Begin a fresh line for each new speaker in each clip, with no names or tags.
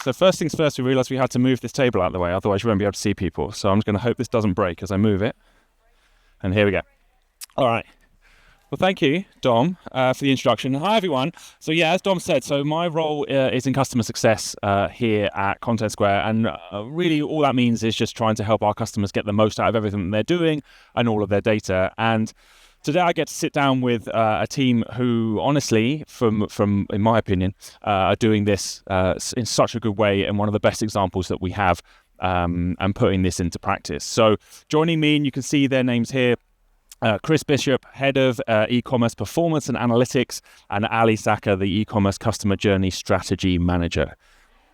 So first things first, we realised we had to move this table out of the way, otherwise you won't be able to see people. So I'm just going to hope this doesn't break as I move it. And here we go. All right. Well, thank you, Dom, for the introduction. Hi, everyone. So yeah, as Dom said, so my role is in customer success here at Contentsquare. And really all that means is just trying to help our customers get the most out of everything they're doing and all of their data. And today I get to sit down with a team who, honestly, from in my opinion, are doing this in such a good way and one of the best examples that we have and putting this into practice. So joining me, and you can see their names here, Chris Bishop, Head of Ecommerce Performance and Analytics, and Ali Saka, the E-commerce Customer Journey Strategy Manager.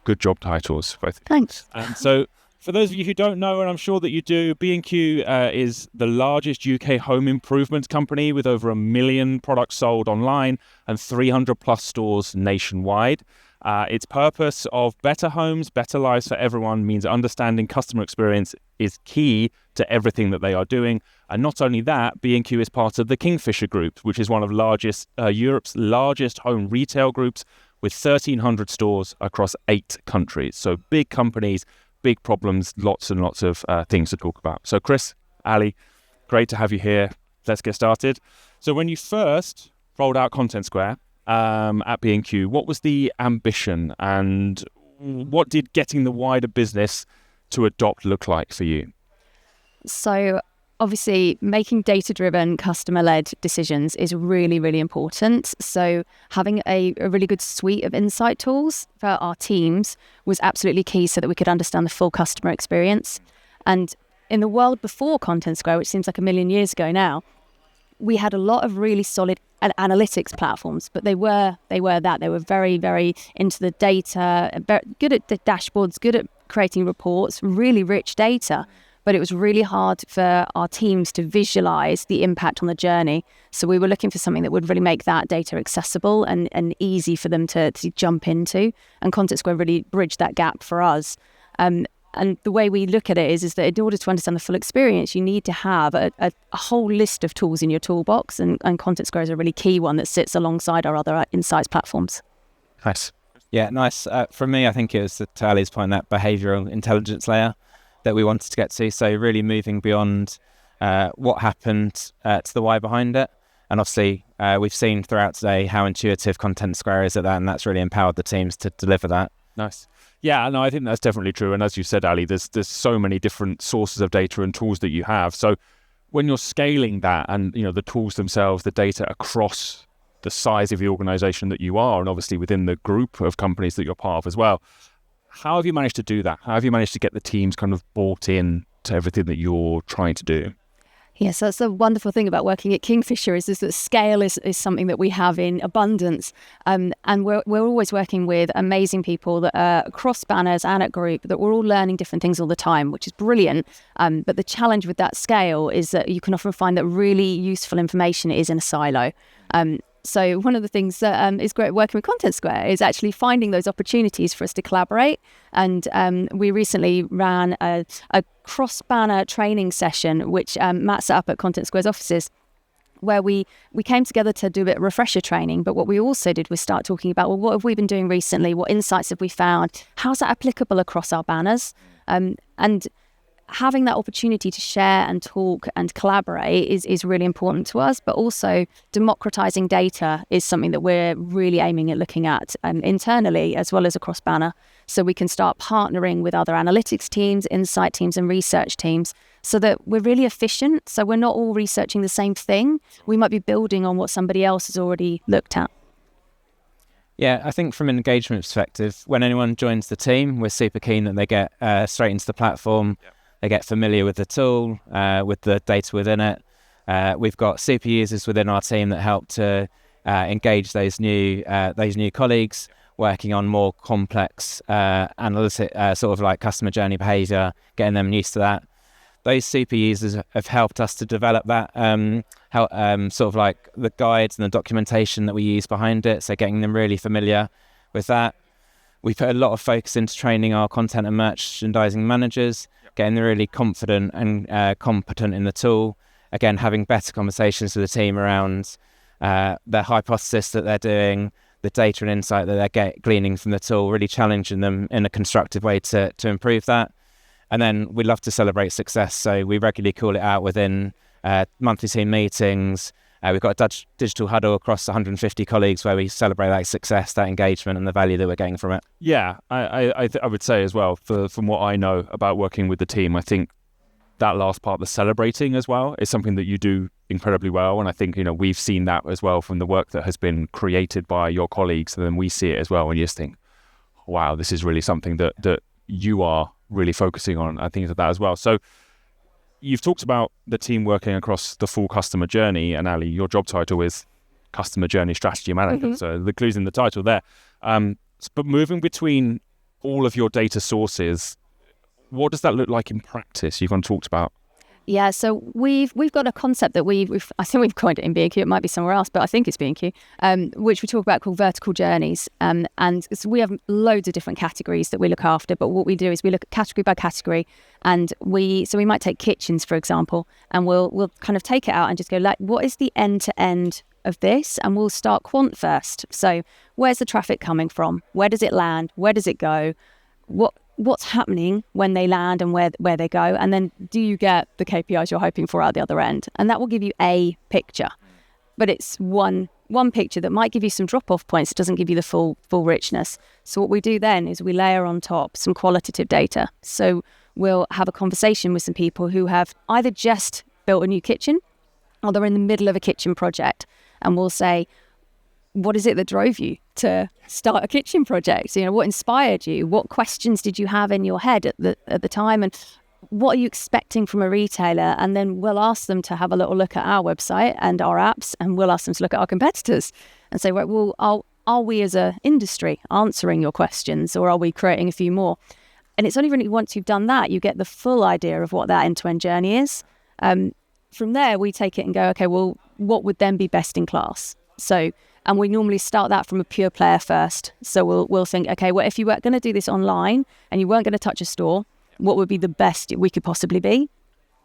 Good job titles, both.
Thanks.
And so for those of you who don't know, and I'm sure that you do, B&Q is the largest UK home improvement company with over 1 million products sold online and 300 plus stores nationwide. Its purpose of better homes, better lives for everyone means understanding customer experience is key to everything that they are doing. And not only that, B&Q is part of the Kingfisher Group, which is one of Europe's largest home retail groups with 1,300 stores across 8 countries. So big companies, big problems, lots and lots of things to talk about. So Chris, Ali, great to have you here. Let's get started. So when you first rolled out Contentsquare at B&Q, what was the ambition and what did getting the wider business to adopt look like for you?
So obviously making data-driven, customer-led decisions is really, really important. So having a really good suite of insight tools for our teams was absolutely key so that we could understand the full customer experience. And in the world before Contentsquare, which seems like 1 million years ago now, we had a lot of really solid analytics platforms, but they were very, very into the data, good at the dashboards, good at creating reports, really rich data. But it was really hard for our teams to visualize the impact on the journey. So we were looking for something that would really make that data accessible and easy for them to jump into. And Contentsquare really bridged that gap for us. And the way we look at it is that in order to understand the full experience, you need to have a whole list of tools in your toolbox. And Contentsquare is a really key one that sits alongside our other insights platforms.
Nice. Yeah, nice. For me, I think it was, to Ali's point, that behavioural intelligence layer that we wanted to get to. So really moving beyond what happened to the why behind it. And obviously, we've seen throughout today how intuitive Contentsquare is at that, and that's really empowered the teams to deliver that.
Nice. Yeah, no, I think that's definitely true. And as you said, Ali, there's so many different sources of data and tools that you have. So when you're scaling that and, the tools themselves, the data across the size of the organization that you are, and obviously within the group of companies that you're part of as well, how have you managed to do that? How have you managed to get the teams kind of bought in to everything that you're trying to do?
Yes, that's the wonderful thing about working at Kingfisher is that scale is something that we have in abundance. And we're always working with amazing people that are across banners and at group, that we're all learning different things all the time, which is brilliant. But the challenge with that scale is that you can often find that really useful information is in a silo. So one of the things that is great working with Contentsquare is actually finding those opportunities for us to collaborate. And we recently ran a cross-banner training session, which Matt set up at Contentsquare's offices, where we came together to do a bit of refresher training. But what we also did was start talking about, well, what have we been doing recently? What insights have we found? How's that applicable across our banners? And having that opportunity to share and talk and collaborate is really important to us, but also democratizing data is something that we're really aiming at looking at internally as well as across banner. So we can start partnering with other analytics teams, insight teams and research teams so that we're really efficient. So we're not all researching the same thing. We might be building on what somebody else has already looked at.
Yeah, I think from an engagement perspective, when anyone joins the team, we're super keen that they get straight into the platform. Yep. They get familiar with the tool, with the data within it. We've got super users within our team that help to engage those new colleagues working on more complex analytic, sort of like customer journey behavior, getting them used to that. Those super users have helped us to develop that, sort of like the guides and the documentation that we use behind it. So getting them really familiar with that. We put a lot of focus into training our content and merchandising managers, getting them really confident and competent in the tool. Again, having better conversations with the team around their hypothesis that they're doing, the data and insight that they're gleaning from the tool, really challenging them in a constructive way to improve that. And then we love to celebrate success, so we regularly call it out within monthly team meetings. We've got a digital huddle across 150 colleagues where we celebrate that success, that engagement, and the value that we're getting from it.
Yeah, I would say as well, from what I know about working with the team, I think that last part, the celebrating as well, is something that you do incredibly well. And I think, we've seen that as well from the work that has been created by your colleagues. And then we see it as well. And you just think, wow, this is really something that you are really focusing on. I think of that as well. So you've talked about the team working across the full customer journey. And Ali, your job title is Customer Journey Strategy Manager. Mm-hmm. So the clue's in the title there. But moving between all of your data sources, what does that look like in practice? You've talked about.
Yeah, so we've got a concept that I think we've coined it in B&Q. It might be somewhere else, but I think it's B&Q, which we talk about called vertical journeys. And so we have loads of different categories that we look after. But what we do is we look at category by category, and we might take kitchens, for example, and we'll kind of take it out and just go like, what is the end to end of this? And we'll start quant first. So where's the traffic coming from? Where does it land? Where does it go? What's happening when they land and where they go, and then do you get the KPIs you're hoping for out the other end? And that will give you a picture, but it's one picture that might give you some drop-off points. It doesn't give you the full richness. So what we do then is we layer on top some qualitative data. So we'll have a conversation with some people who have either just built a new kitchen or they're in the middle of a kitchen project, and we'll say, what is it that drove you to start a kitchen project? What inspired you? What questions did you have in your head at the time? And what are you expecting from a retailer? And then we'll ask them to have a little look at our website and our apps, and we'll ask them to look at our competitors and say, right, well, are we as an industry answering your questions, or are we creating a few more? And it's only really once you've done that, you get the full idea of what that end-to-end journey is. From there, we take it and go, okay, well, what would then be best in class? And we normally start that from a pure player first. So we'll think, okay, well, if you were going to do this online and you weren't going to touch a store, what would be the best we could possibly be?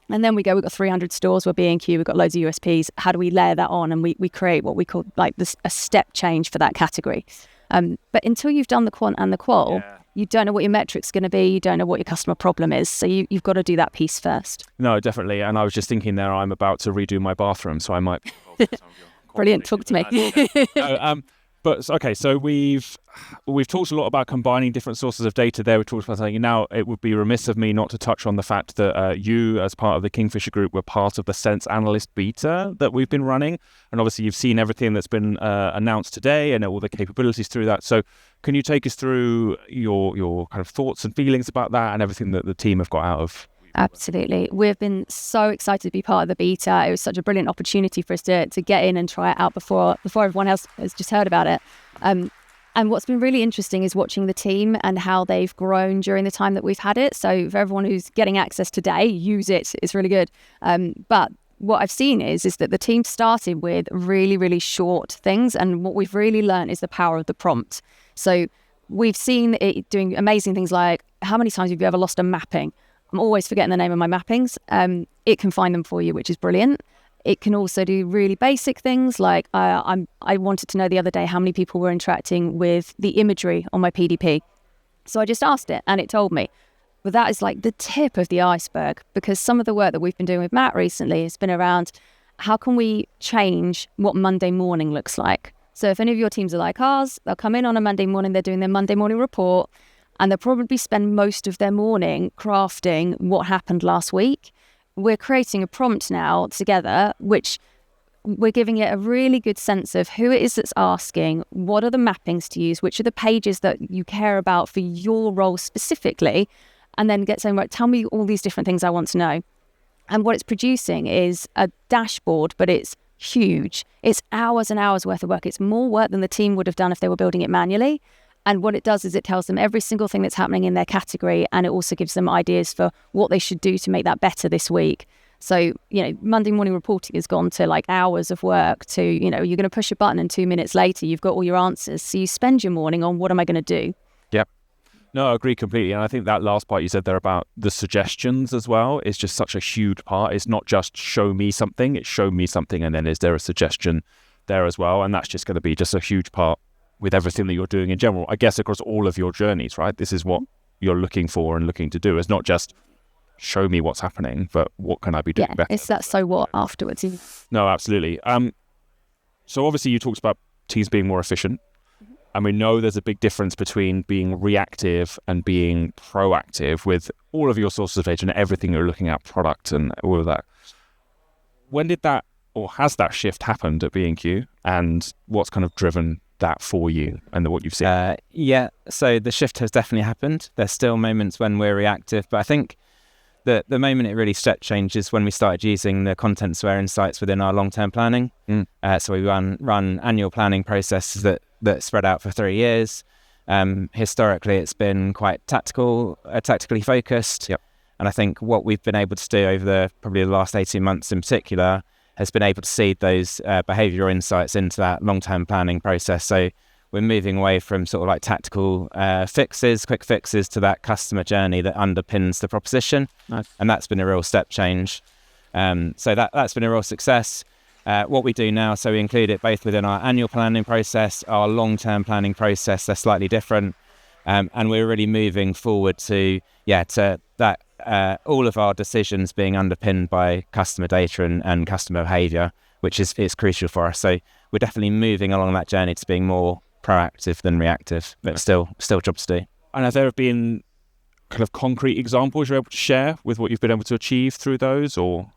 And then we've got 300 stores, we're B&Q, we've got loads of USPs. How do we layer that on? And we create what we call like a step change for that category. But until you've done the quant and the qual, you don't know what your metric's going to be. You don't know what your customer problem is. So you've got to do that piece first.
No, definitely. And I was just thinking there, I'm about to redo my bathroom, so I might be involved in some of your
Brilliant, talk to me.
But okay, so we've talked a lot about combining different sources of data there. We talked about something. Now, it would be remiss of me not to touch on the fact that you, as part of the Kingfisher Group, were part of the Sense Analyst beta that we've been running. And obviously, you've seen everything that's been announced today and all the capabilities through that. So can you take us through your kind of thoughts and feelings about that and everything that the team have got out of?
Absolutely. We've been so excited to be part of the beta. It was such a brilliant opportunity for us to get in and try it out before everyone else has just heard about it. And what's been really interesting is watching the team and how they've grown during the time that we've had it. So for everyone who's getting access today, use it. It's really good. But what I've seen is that the team started with really, really short things. And what we've really learned is the power of the prompt. So we've seen it doing amazing things like, how many times have you ever lost a mapping? I'm always forgetting the name of my mappings. It can find them for you, which is brilliant. It can also do really basic things like I wanted to know the other day how many people were interacting with the imagery on my PDP. So I just asked it and it told me. But that is like the tip of the iceberg, because some of the work that we've been doing with Matt recently has been around how can we change what Monday morning looks like. So if any of your teams are like ours, they'll come in on a Monday morning, they're doing their Monday morning report, and they'll probably spend most of their morning crafting what happened last week. We're creating a prompt now together, which we're giving it a really good sense of who it is that's asking, what are the mappings to use, which are the pages that you care about for your role specifically, and then get saying, right, tell me all these different things I want to know. And what it's producing is a dashboard, but it's huge. It's hours and hours worth of work. It's more work than the team would have done if they were building it manually. And what it does is it tells them every single thing that's happening in their category, and it also gives them ideas for what they should do to make that better this week. So, Monday morning reporting has gone to like hours of work to, you're going to push a button and 2 minutes later, you've got all your answers. So you spend your morning on what am I going to do?
Yep. No, I agree completely. And I think that last part you said there about the suggestions as well is just such a huge part. It's not just show me something, it's show me something. And then is there a suggestion there as well? And that's just going to be just a huge part with everything that you're doing in general, I guess across all of your journeys, right? This is what you're looking for and looking to do. It's not just show me what's happening, but what can I be doing better?
It's that so what afterwards.
No, absolutely. So obviously you talked about teams being more efficient. And we know there's a big difference between being reactive and being proactive with all of your sources of data and everything you're looking at, product and all of that. When did that, or has that shift happened at B&Q? And what's kind of driven that for you and what you've seen?
Yeah, so the shift has definitely happened. There's still moments when we're reactive, but I think that the moment it really step changes when we started using the Contentsquare insights within our long-term planning. So we run annual planning processes that spread out for 3 years. Historically, it's been quite tactically focused.
Yep.
And I think what we've been able to do over probably the last 18 months in particular has been able to seed those behavioural insights into that long-term planning process. So we're moving away from sort of like tactical quick fixes to that customer journey that underpins the proposition.
Nice.
And that's been a real step change. So that's been a real success. What we do now, so we include it both within our annual planning process, our long-term planning process. They're slightly different. And we're really moving forward to that all of our decisions being underpinned by customer data and customer behaviour, which is crucial for us. So we're definitely moving along that journey to being more proactive than reactive, but still jobs to do.
And have there been kind of concrete examples you're able to share with what you've been able to achieve through those, or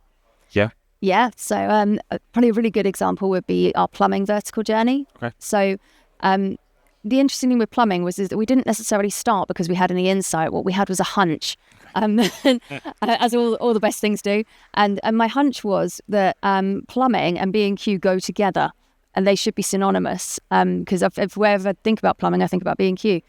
Yeah, so probably a really good example would be our plumbing vertical journey.
Okay.
So the interesting thing with plumbing is that we didn't necessarily start because we had any insight. What we had was a hunch, as all the best things do. And my hunch was that plumbing and B&Q go together, and they should be synonymous. Because if we ever think about plumbing, I think about B&Q.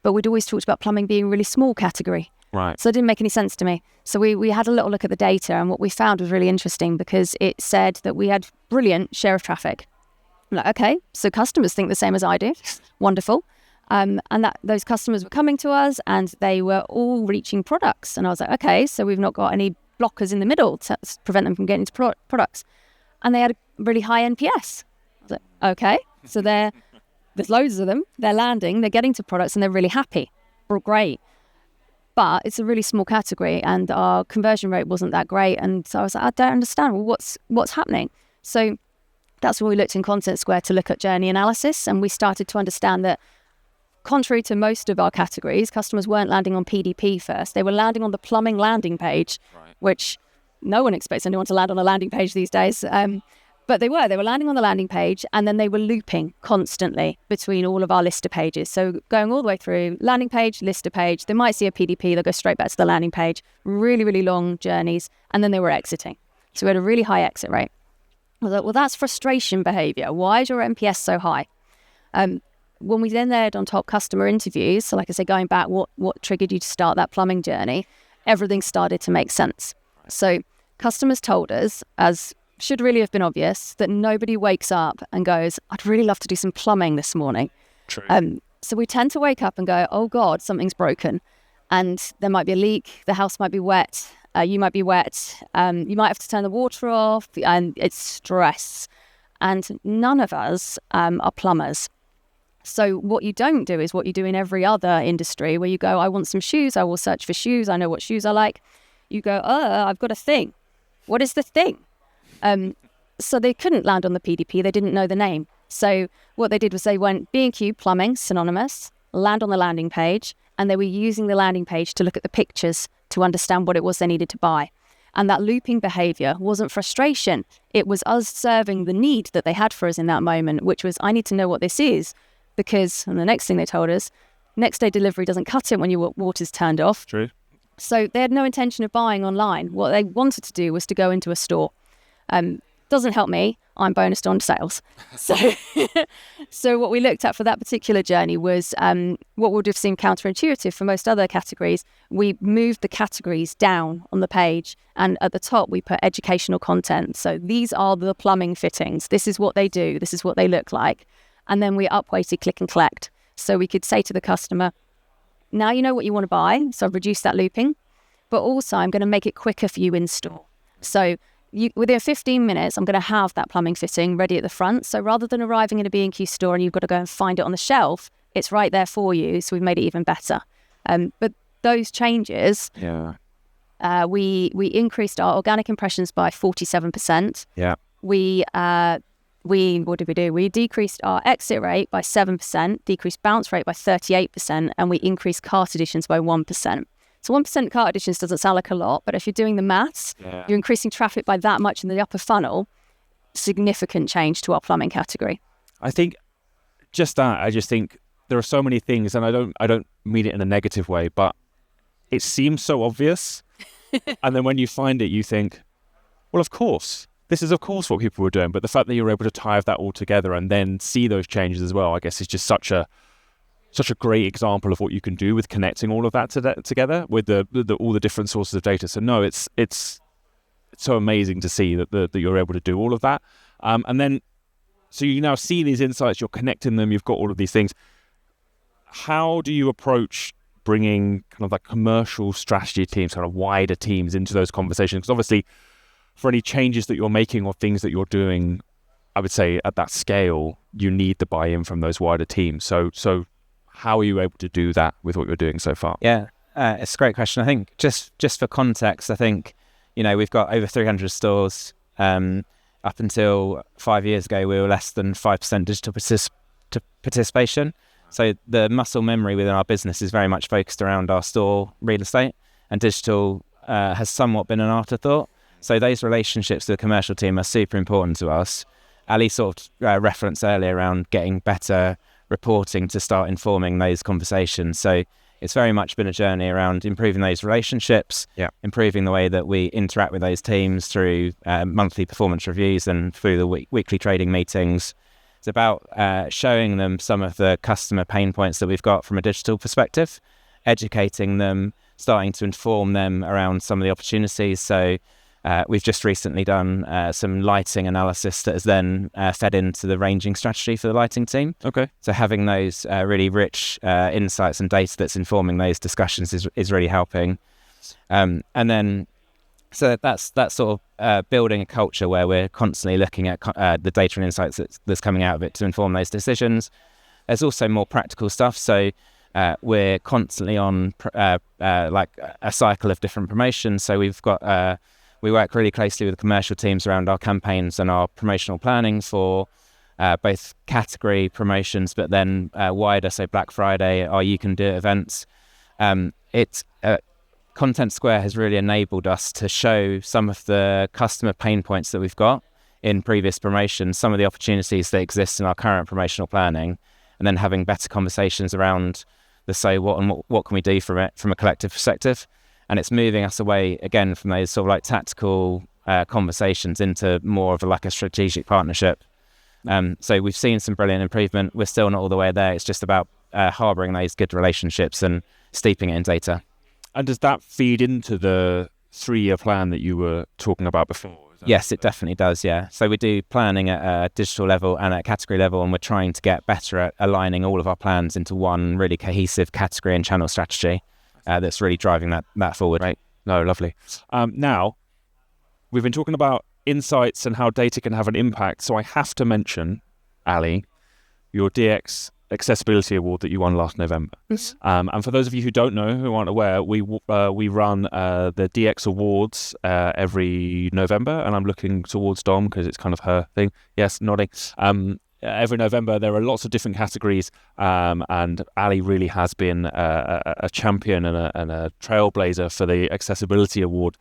But we'd always talked about plumbing being a really small category.
right?
So it didn't make any sense to me. So we had a little look at the data, and what we found was really interesting because it said that we had brilliant share of traffic. I'm like, okay, so customers think the same as I do. Wonderful. And that those customers were coming to us and they were all reaching products. And I was like, okay, so we've not got any blockers in the middle to prevent them from getting to products. And they had a really high NPS. I was like, okay, so there's loads of them. They're landing, they're getting to products, and they're really happy. Well, great. But it's a really small category and our conversion rate wasn't that great. And so I was like, I don't understand. Well, what's happening? So that's when we looked in Contentsquare to look at journey analysis, and we started to understand that contrary to most of our categories, customers weren't landing on PDP first. They were landing on the plumbing landing page,
Right.
which no one expects anyone to land on a landing page these days. But they were landing on the landing page, and then they were looping constantly between all of our lister pages. So going all the way through landing page, lister page, they might see a PDP, they'll go straight back to the landing page, really, really long journeys, and then they were exiting. So we had a really high exit rate. I was like, well, that's frustration behavior. Why is your NPS so high? When we then layered on top customer interviews, so like I say, going back, what triggered you to start that plumbing journey, everything started to make sense. So customers told us, as should really have been obvious, that nobody wakes up and goes, I'd really love to do some plumbing this morning.
True.
So we tend to wake up and go, oh God, something's broken. And there might be a leak, the house might be wet, you might be wet, you might have to turn the water off, and it's stress. And none of us are plumbers. So what you don't do is what you do in every other industry where you go, I want some shoes, I will search for shoes, I know what shoes I like. You go, I've got a thing. What is the thing? So they couldn't land on the PDP, they didn't know the name. So what they did was they went B&Q plumbing, synonymous, land on the landing page, and they were using the landing page to look at the pictures to understand what it was they needed to buy. And that looping behavior wasn't frustration. It was us serving the need that they had for us in that moment, which was, I need to know what this is. Because, and the next thing they told us, next day delivery doesn't cut it when your water's turned off.
True.
So they had no intention of buying online. What they wanted to do was to go into a store. Doesn't help me. I'm bonused on sales. So what we looked at for that particular journey was what would have seemed counterintuitive for most other categories. We moved the categories down on the page, and at the top we put educational content. So these are the plumbing fittings. This is what they do. This is what they look like. And then we upweighted click and collect. So we could say to the customer, now you know what you want to buy. So I've reduced that looping, but also I'm going to make it quicker for you in store. So within 15 minutes, I'm going to have that plumbing fitting ready at the front. So rather than arriving in a B&Q store and you've got to go and find it on the shelf, it's right there for you. So we've made it even better. But those changes, we increased our organic impressions by 47%.
Yeah.
What did we do? We decreased our exit rate by 7%, decreased bounce rate by 38%, and we increased cart additions by 1%. So 1% cart additions doesn't sound like a lot, but if you're doing the maths, you're increasing traffic by that much in the upper funnel, significant change to our plumbing category.
I think I just think there are so many things, and I don't mean it in a negative way, but it seems so obvious. And then when you find it, you think, well, of course. This is, of course, what people were doing. But the fact that you're able to tie that all together and then see those changes as well, I guess, is just such a great example of what you can do with connecting all of that together with all the different sources of data. So no, it's so amazing to see that you're able to do all of that. And then, so you now see these insights, you're connecting them, you've got all of these things. How do you approach bringing kind of like commercial strategy teams, kind of wider teams into those conversations? Because obviously, for any changes that you're making or things that you're doing, I would say at that scale, you need the buy-in from those wider teams. So how are you able to do that with what you're doing so far?
Yeah, it's a great question. I think just for context, I think, we've got over 300 stores. Up until 5 years ago, we were less than 5% digital participation. So the muscle memory within our business is very much focused around our store real estate, and digital has somewhat been an afterthought. So those relationships with the commercial team are super important to us. Ali sort of referenced earlier around getting better reporting to start informing those conversations. So it's very much been a journey around improving those relationships, improving the way that we interact with those teams through monthly performance reviews and through the weekly trading meetings. It's about showing them some of the customer pain points that we've got from a digital perspective, educating them, starting to inform them around some of the opportunities. So we've just recently done some lighting analysis that has then fed into the ranging strategy for the lighting team. Okay. So having those really rich insights and data that's informing those discussions is really helping. And then, so that's sort of building a culture where we're constantly looking at the data and insights that's coming out of it to inform those decisions. There's also more practical stuff. So we're constantly on like a cycle of different promotions. So we've got... we work really closely with the commercial teams around our campaigns and our promotional planning for both category promotions, but then wider, so Black Friday, our You Can Do It events. Contentsquare has really enabled us to show some of the customer pain points that we've got in previous promotions, some of the opportunities that exist in our current promotional planning, and then having better conversations around the so what and what can we do from it from a collective perspective. And it's moving us away, again, from those sort of like tactical conversations into more of a strategic partnership. So we've seen some brilliant improvement. We're still not all the way there. It's just about harbouring those good relationships and steeping it in data.
And does that feed into the 3-year plan that you were talking about before?
Yes, it definitely does, yeah. So we do planning at a digital level and at a category level, and we're trying to get better at aligning all of our plans into one really cohesive category and channel strategy. That's really driving that forward.
Right. No, lovely. Now, we've been talking about insights and how data can have an impact. So I have to mention, Ali, your DX Accessibility Award that you won last November. And for those of you who don't know, who aren't aware, we run the DX Awards every November, and I'm looking towards Dom because it's kind of her thing. Yes, nodding. Every November there are lots of different categories, and Ali really has been a champion and a trailblazer for the Accessibility Award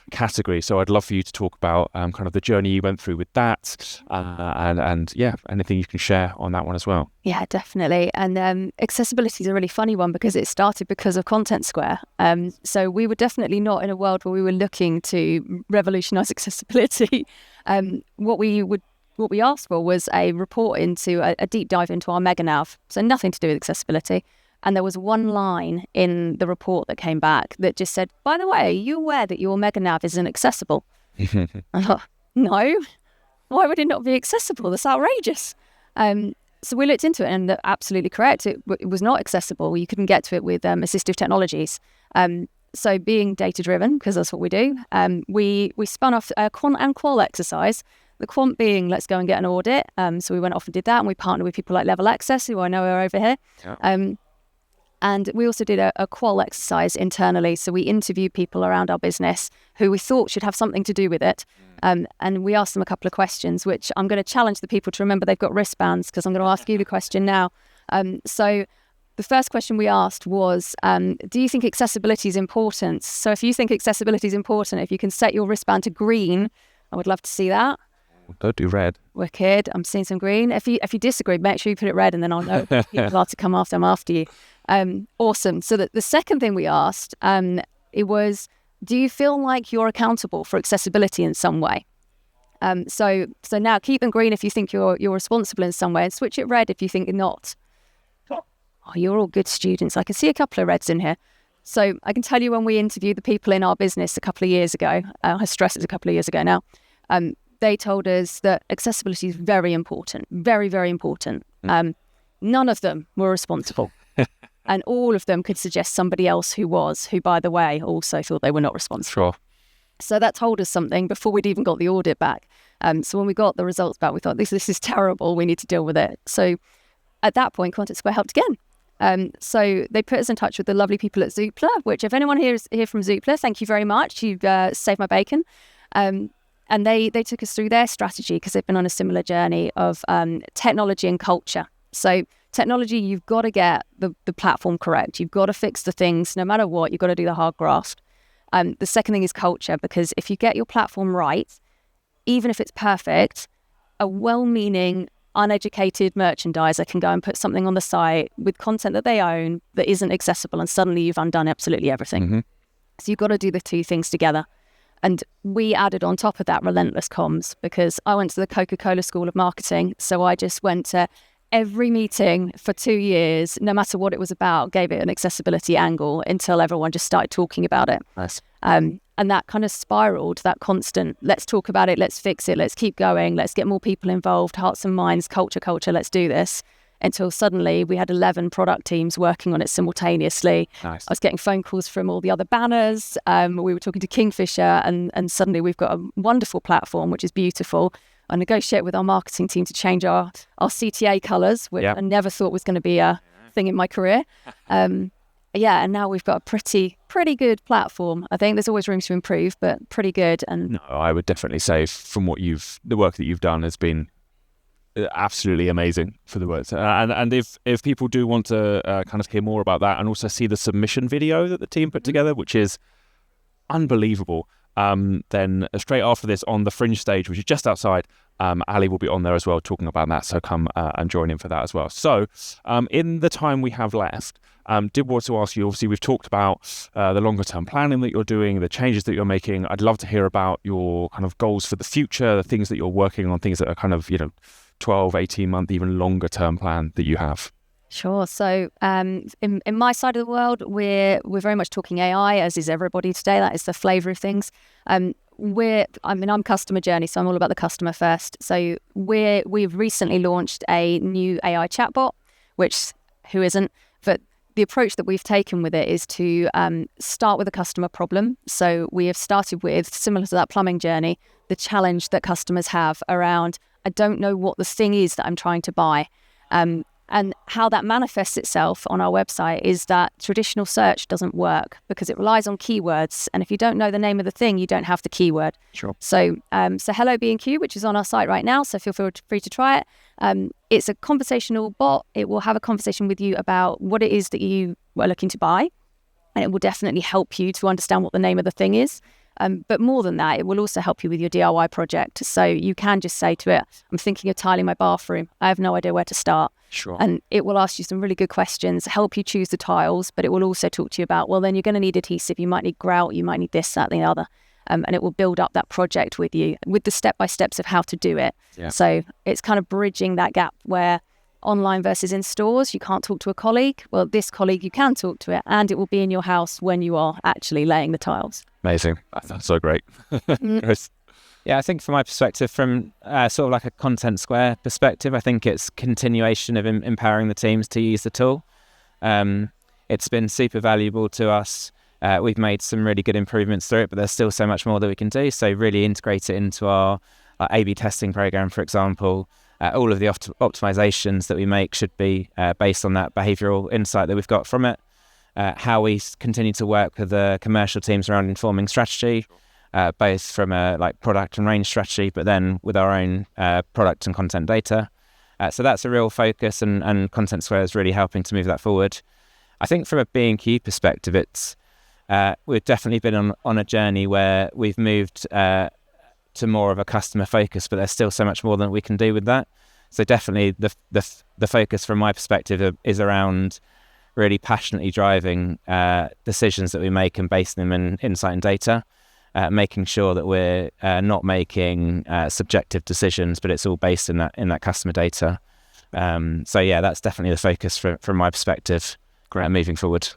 category. So I'd love for you to talk about kind of the journey you went through with that, and yeah, anything you can share on that one as well.
Yeah, definitely. And accessibility is a really funny one because it started because of Contentsquare. So we were definitely not in a world where we were looking to revolutionize accessibility. What we asked for was a report into a deep dive into our mega nav, so nothing to do with accessibility. And there was one line in the report that came back that just said, by the way, are you aware that your mega nav isn't accessible? I thought, no, why would it not be accessible? That's outrageous. So we looked into it, and absolutely correct. It was not accessible. You couldn't get to it with assistive technologies. So being data driven, because that's what we do, we spun off a quant and qual exercise. The quant being, let's go and get an audit. So we went off and did that, and we partnered with people like Level Access, who I know are over here. Yeah. And we also did a qual exercise internally. So we interviewed people around our business who we thought should have something to do with it. And we asked them a couple of questions, which I'm going to challenge the people to remember they've got wristbands, because I'm going to ask you the question now. So the first question we asked was, do you think accessibility is important? So if you think accessibility is important, if you can set your wristband to green, I would love to see that.
Don't do red.
Wicked. I'm seeing some green. If you disagree, make sure you put it red, and then I'll know people are to come after them after you. Awesome. So the second thing we asked, it was, do you feel like you're accountable for accessibility in some way? So now keep them green if you think you're responsible in some way, and switch it red if you think you're not. Oh, you're all good students. I can see a couple of reds in here. So I can tell you, when we interviewed the people in our business a couple of years ago, I stress it's a couple of years ago now, they told us that accessibility is very important, very, very important. None of them were responsible. And all of them could suggest somebody else who, by the way, also thought they were not responsible.
Sure.
So that told us something before we'd even got the audit back. So when we got the results back, we thought, this is terrible. We need to deal with it. So at that point, Contentsquare helped again. So they put us in touch with the lovely people at Zoopla, which, if anyone here is here from Zoopla, thank you very much. You've saved my bacon. And they took us through their strategy, because they've been on a similar journey of technology and culture. So technology, you've got to get the platform correct. You've got to fix the things, no matter what. You've got to do the hard graft. The second thing is culture, because if you get your platform right, even if it's perfect, a well-meaning, uneducated merchandiser can go and put something on the site with content that they own that isn't accessible, and suddenly you've undone absolutely everything. Mm-hmm. So you've got to do the two things together. And we added on top of that relentless comms, because I went to the Coca-Cola School of Marketing. So I just went to every meeting for 2 years, no matter what it was about, gave it an accessibility angle until everyone just started talking about it.
Nice.
And that kind of spiraled, that constant, let's talk about it, let's fix it, let's keep going, let's get more people involved, hearts and minds, culture, let's do this. Until suddenly we had 11 product teams working on it simultaneously.
Nice.
I was getting phone calls from all the other banners. We were talking to Kingfisher, and suddenly we've got a wonderful platform, which is beautiful. I negotiate with our marketing team to change our CTA colours, which I never thought was going to be a thing in my career. And now we've got a pretty good platform. I think there's always room to improve, but pretty good. And
no, I would definitely say from the work that you've done has been absolutely amazing for the words. And if people do want to kind of hear more about that, and also see the submission video that the team put together, which is unbelievable, then straight after this on the Fringe stage, which is just outside, Ali will be on there as well talking about that, so come and join in for that as well. So in the time we have left, did want to ask you, obviously we've talked about the longer term planning that you're doing, the changes that you're making. I'd love to hear about your kind of goals for the future, the things that you're working on, things that are kind of 12, 18 month, even longer term plan that you have.
Sure. So in my side of the world, we're very much talking AI, as is everybody today. That is the flavour of things. I'm customer journey, so I'm all about the customer first. So we've recently launched a new AI chatbot, which who isn't? But the approach that we've taken with it is to start with a customer problem. So we have started with, similar to that plumbing journey, the challenge that customers have around, I don't know what the thing is that I'm trying to buy. And how that manifests itself on our website is that traditional search doesn't work because it relies on keywords. And if you don't know the name of the thing, you don't have the keyword.
Sure.
So Hello B&Q, which is on our site right now, so feel free to try it. It's a conversational bot. It will have a conversation with you about what it is that you are looking to buy. And it will definitely help you to understand what the name of the thing is. But more than that, it will also help you with your DIY project. So you can just say to it, I'm thinking of tiling my bathroom. I have no idea where to start.
Sure.
And it will ask you some really good questions, help you choose the tiles, but it will also talk to you about, well, then you're going to need adhesive. You might need grout. You might need this, that, and the other. And it will build up that project with you with the step-by-steps of how to do it.
Yeah.
So it's kind of bridging that gap where online versus in stores, you can't talk to a colleague. Well, this colleague, you can talk to it, and it will be in your house when you are actually laying the tiles.
Amazing. That's so great. Chris?
Yeah, I think from my perspective, from sort of like a Contentsquare perspective, I think it's continuation of empowering the teams to use the tool. It's been super valuable to us We've made some really good improvements through it, but there's still so much more that we can do. So really integrate it into our A/B testing program, for example. All of the optimizations that we make should be based on that behavioral insight that we've got from it. How we continue to work with the commercial teams around informing strategy, both from a product and range strategy, but then with our own product and content data. So that's a real focus, and Contentsquare is really helping to move that forward. I think from a B&Q perspective, we've definitely been on a journey where we've moved to more of a customer focus, but there's still so much more that we can do with that. So definitely the focus from my perspective is around really passionately driving decisions that we make and basing them in insight and data, making sure that we're not making subjective decisions, but it's all based in that customer data. So yeah, that's definitely the focus from my perspective. Moving forward.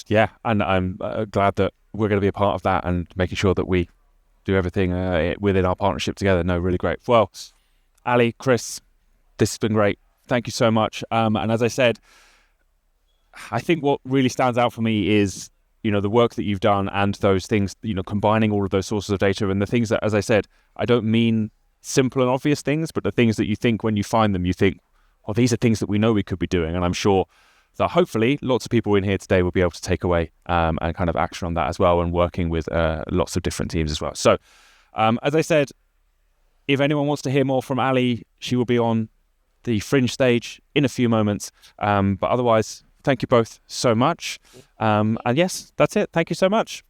Yeah, and I'm glad that we're going to be a part of that and making sure that we do everything within our partnership together. No, really great. Well, Ali, Chris, this has been great. Thank you so much. And as I said, I think what really stands out for me is, the work that you've done and those things, combining all of those sources of data and the things that, as I said, I don't mean simple and obvious things, but the things that you think when you find them, you think, well, these are things that we know we could be doing. And I'm sure that hopefully lots of people in here today will be able to take away and kind of action on that as well, and working with lots of different teams as well. So as I said, if anyone wants to hear more from Ali, she will be on the Fringe stage in a few moments. But otherwise, thank you both so much. And yes, that's it. Thank you so much.